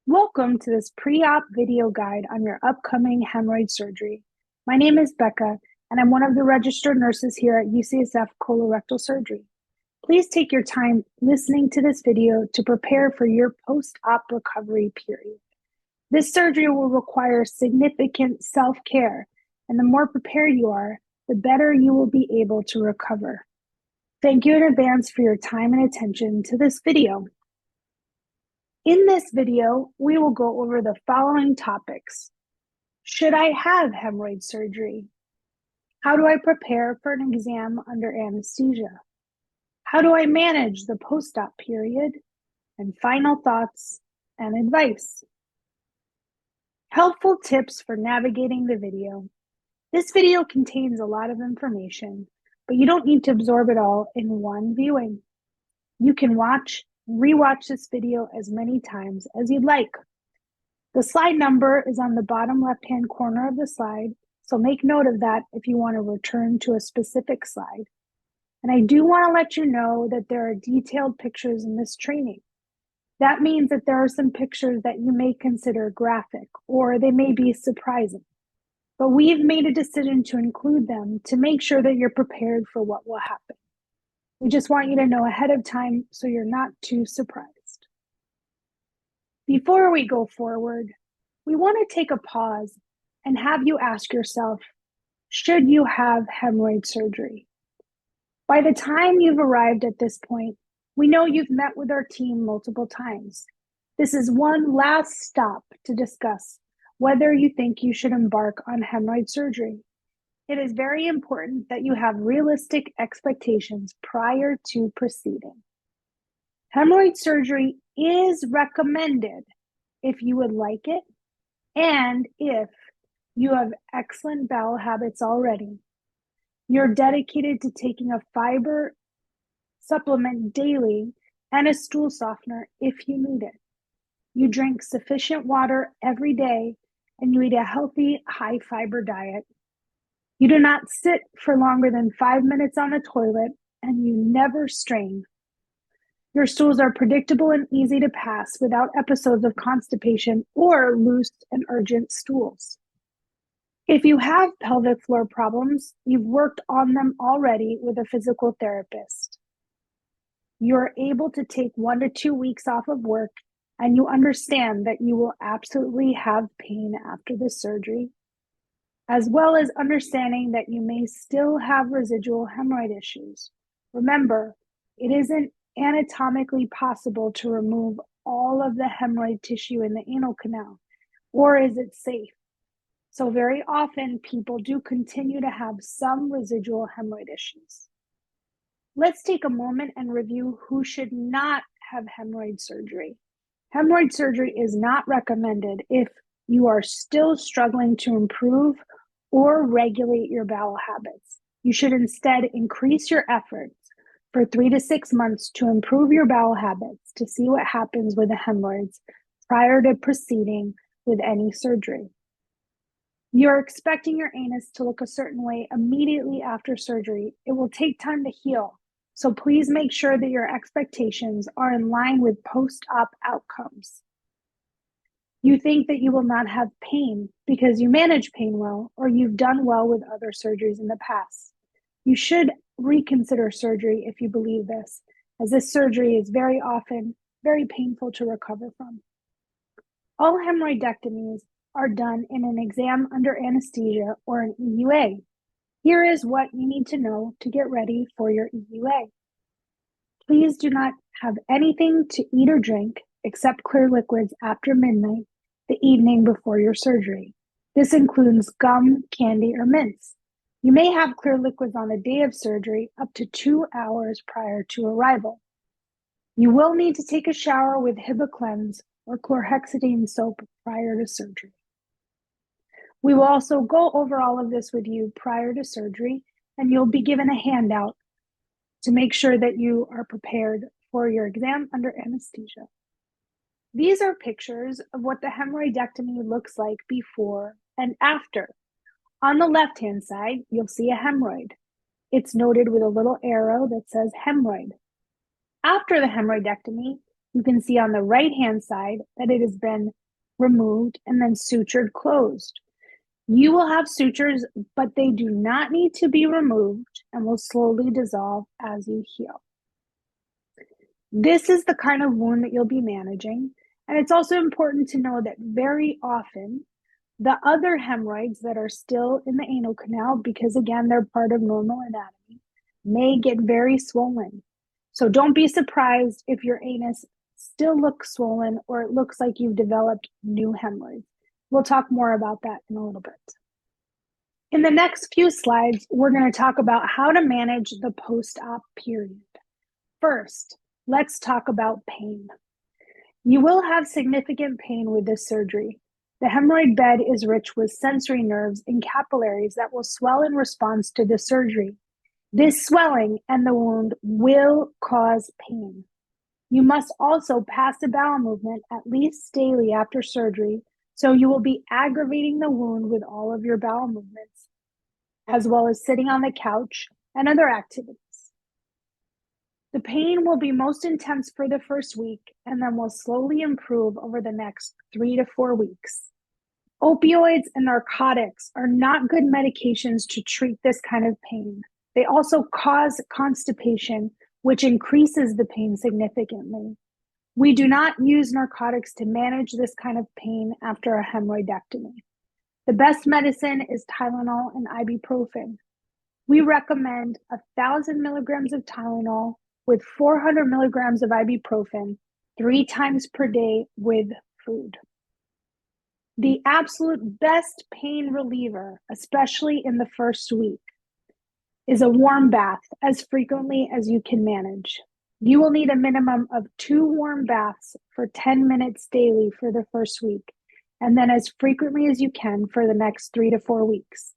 Welcome to this pre-op video guide on your upcoming hemorrhoid surgery. My name is Becca, and I'm one of the registered nurses here at UCSF Colorectal Surgery. Please take your time listening to this video to prepare for your post-op recovery period. This surgery will require significant self-care, and the more prepared you are, the better you will be able to recover. Thank you in advance for your time and attention to this video. In this video, we will go over the following topics. Should I have hemorrhoid surgery? How do I prepare for an exam under anesthesia? How do I manage the post-op period? And final thoughts and advice. Helpful tips for navigating the video. This video contains a lot of information, but you don't need to absorb it all in one viewing. You can rewatch this video as many times as you'd like. The slide number is on the bottom left-hand corner of the slide, so make note of that if you want to return to a specific slide. And I do want to let you know that there are detailed pictures in this training. That means that there are some pictures that you may consider graphic, or they may be surprising. But we've made a decision to include them to make sure that you're prepared for what will happen. We just want you to know ahead of time so you're not too surprised. Before we go forward, we want to take a pause and have you ask yourself, should you have hemorrhoid surgery? By the time you've arrived at this point, we know you've met with our team multiple times. This is one last stop to discuss whether you think you should embark on hemorrhoid surgery. It is very important that you have realistic expectations prior to proceeding. Hemorrhoid surgery is recommended if you would like it and if you have excellent bowel habits already. You're dedicated to taking a fiber supplement daily and a stool softener if you need it. You drink sufficient water every day and you eat a healthy, high-fiber diet. You do not sit for longer than 5 minutes on the toilet, and you never strain. Your stools are predictable and easy to pass without episodes of constipation or loose and urgent stools. If you have pelvic floor problems, you've worked on them already with a physical therapist. You're able to take 1 to 2 weeks off of work, and you understand that you will absolutely have pain after the surgery, as well as understanding that you may still have residual hemorrhoid issues. Remember, it isn't anatomically possible to remove all of the hemorrhoid tissue in the anal canal, or is it safe? So very often people do continue to have some residual hemorrhoid issues. Let's take a moment and review who should not have hemorrhoid surgery. Hemorrhoid surgery is not recommended if you are still struggling to improve or regulate your bowel habits. You should instead increase your efforts for 3 to 6 months to improve your bowel habits to see what happens with the hemorrhoids prior to proceeding with any surgery. You're expecting your anus to look a certain way immediately after surgery. It will take time to heal, so please make sure that your expectations are in line with post-op outcomes. You think that you will not have pain because you manage pain well, or you've done well with other surgeries in the past. You should reconsider surgery if you believe this, as this surgery is very often very painful to recover from. All hemorrhoidectomies are done in an exam under anesthesia or an EUA. Here is what you need to know to get ready for your EUA. Please do not have anything to eat or drink except clear liquids after midnight the evening before your surgery. This includes gum, candy, or mints. You may have clear liquids on the day of surgery up to 2 hours prior to arrival. You will need to take a shower with Hibiclens or chlorhexidine soap prior to surgery. We will also go over all of this with you prior to surgery, and you'll be given a handout to make sure that you are prepared for your exam under anesthesia. These are pictures of what the hemorrhoidectomy looks like before and after. On the left-hand side, you'll see a hemorrhoid. It's noted with a little arrow that says hemorrhoid. After the hemorrhoidectomy, You can see on the right-hand side that it has been removed and then sutured closed. You will have sutures, but they do not need to be removed and will slowly dissolve as you heal. This is the kind of wound that you'll be managing. And it's also important to know that very often the other hemorrhoids that are still in the anal canal, because again, they're part of normal anatomy, may get very swollen. So don't be surprised if your anus still looks swollen or it looks like you've developed new hemorrhoids. We'll talk more about that in a little bit. In the next few slides, we're going to talk about how to manage the post-op period. First, let's talk about pain. You will have significant pain with this surgery. The hemorrhoid bed is rich with sensory nerves and capillaries that will swell in response to the surgery. This swelling and the wound will cause pain. You must also pass a bowel movement at least daily after surgery, so you will be aggravating the wound with all of your bowel movements, as well as sitting on the couch and other activities. The pain will be most intense for the first week and then will slowly improve over the next 3 to 4 weeks. Opioids and narcotics are not good medications to treat this kind of pain. They also cause constipation, which increases the pain significantly. We do not use narcotics to manage this kind of pain after a hemorrhoidectomy. The best medicine is Tylenol and ibuprofen. We recommend 1,000 milligrams of Tylenol with 400 milligrams of ibuprofen 3 times per day with food. The absolute best pain reliever, especially in the first week, is a warm bath as frequently as you can manage. You will need a minimum of 2 warm baths for 10 minutes daily for the first week, and then as frequently as you can for the next 3 to 4 weeks.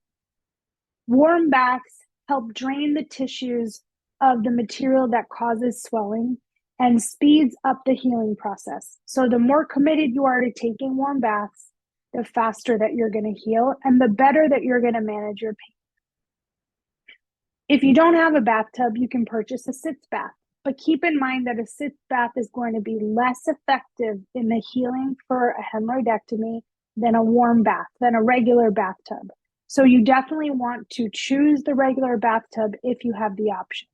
Warm baths help drain the tissues of the material that causes swelling and speeds up the healing process. So the more committed you are to taking warm baths, the faster that you're going to heal and the better that you're going to manage your pain. If you don't have a bathtub, you can purchase a sitz bath, but keep in mind that a sitz bath is going to be less effective in the healing for a hemorrhoidectomy than a warm bath, than a regular bathtub. So you definitely want to choose the regular bathtub if you have the option.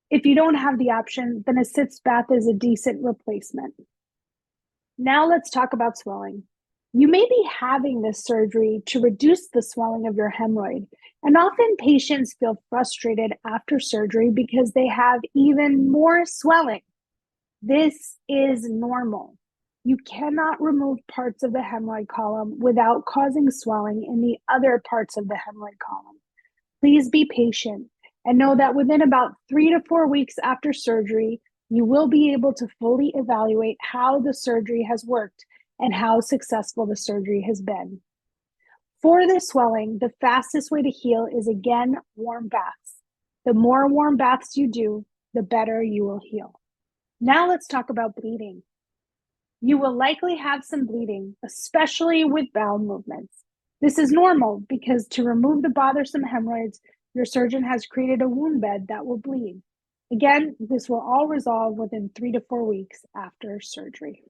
If you don't have the option, then a sitz bath is a decent replacement. Now let's talk about swelling. You may be having this surgery to reduce the swelling of your hemorrhoid, and often patients feel frustrated after surgery because they have even more swelling. This is normal. You cannot remove parts of the hemorrhoid column without causing swelling in the other parts of the hemorrhoid column. Please be patient and know that within about 3 to 4 weeks after surgery, you will be able to fully evaluate how the surgery has worked and how successful the surgery has been. For the swelling, the fastest way to heal is again warm baths. The more warm baths you do, the better you will heal. Now let's talk about bleeding. You will likely have some bleeding, especially with bowel movements. This is normal because to remove the bothersome hemorrhoids, your surgeon has created a wound bed that will bleed. Again, this will all resolve within 3 to 4 weeks after surgery.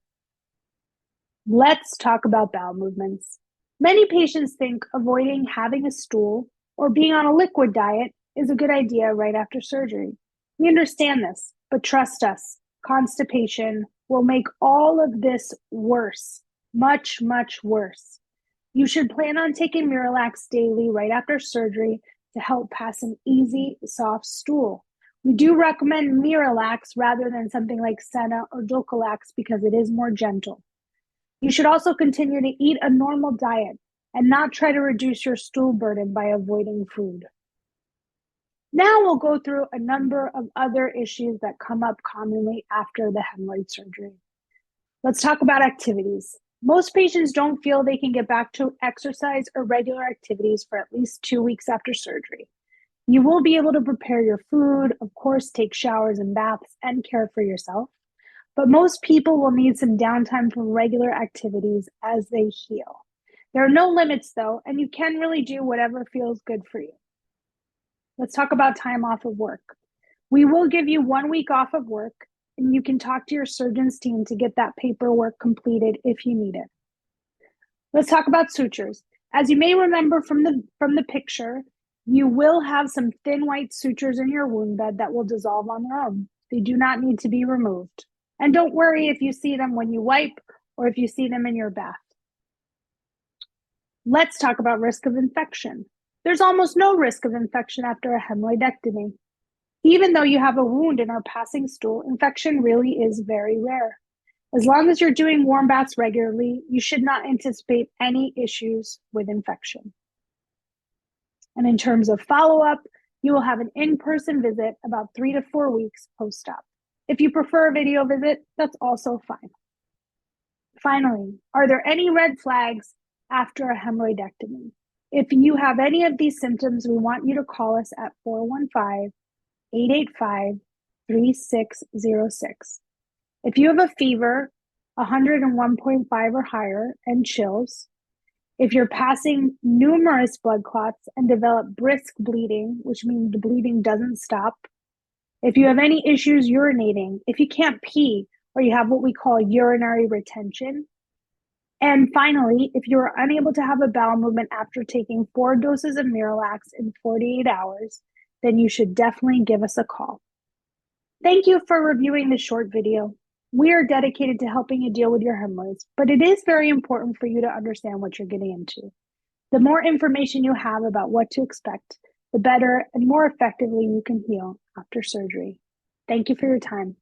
Let's talk about bowel movements. Many patients think avoiding having a stool or being on a liquid diet is a good idea right after surgery. We understand this, but trust us, constipation will make all of this worse, much, much worse. You should plan on taking Miralax daily right after surgery to help pass an easy, soft stool. We do recommend Miralax rather than something like Senna or Dulcolax because it is more gentle. You should also continue to eat a normal diet and not try to reduce your stool burden by avoiding food. Now we'll go through a number of other issues that come up commonly after the hemorrhoid surgery. Let's talk about activities. Most patients don't feel they can get back to exercise or regular activities for at least 2 weeks after surgery. You will be able to prepare your food, of course, take showers and baths, and care for yourself. But most people will need some downtime from regular activities as they heal. There are no limits, though, and you can really do whatever feels good for you. Let's talk about time off of work. We will give you 1 week off of work. and you can talk to your surgeon's team to get that paperwork completed if you need it. Let's talk about sutures. As you may remember from the picture, you will have some thin white sutures in your wound bed that will dissolve on their own. They do not need to be removed. And don't worry if you see them when you wipe or if you see them in your bath. Let's talk about risk of infection. There's almost no risk of infection after a hemorrhoidectomy. Even though you have a wound and are passing stool, infection really is very rare. As long as you're doing warm baths regularly, you should not anticipate any issues with infection. And in terms of follow-up, you will have an in-person visit about 3 to 4 weeks post-op. If you prefer a video visit, that's also fine. Finally, are there any red flags after a hemorrhoidectomy? If you have any of these symptoms, we want you to call us at 415-885-3606. If you have a fever, 101.5 or higher, and chills, if you're passing numerous blood clots and develop brisk bleeding, which means the bleeding doesn't stop, if you have any issues urinating, if you can't pee, or you have what we call urinary retention, and finally, if you are unable to have a bowel movement after taking 4 doses of Miralax in 48 hours, then you should definitely give us a call. Thank you for reviewing this short video. We are dedicated to helping you deal with your hemorrhoids, but it is very important for you to understand what you're getting into. The more information you have about what to expect, the better and more effectively you can heal after surgery. Thank you for your time.